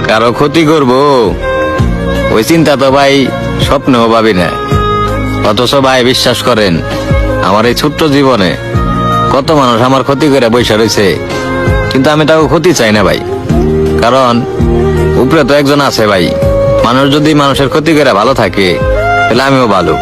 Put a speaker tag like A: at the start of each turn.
A: কারো ক্ষতি করব ওই চিন্তা তো ভাই স্বপ্নেও ভাবি না। অথচ ভাই বিশ্বাস করেন, আমার এই ছোট্ট জীবনে কত মানুষ আমার ক্ষতি করে বসে রয়েছে, কিন্তু আমি তাকে ক্ষতি চাই না ভাই। কারণ উপরে তো একজন আছে ভাই, মানুষ যদি মানুষের ক্ষতি করে ভালো থাকে তাহলে আমিও ভালো।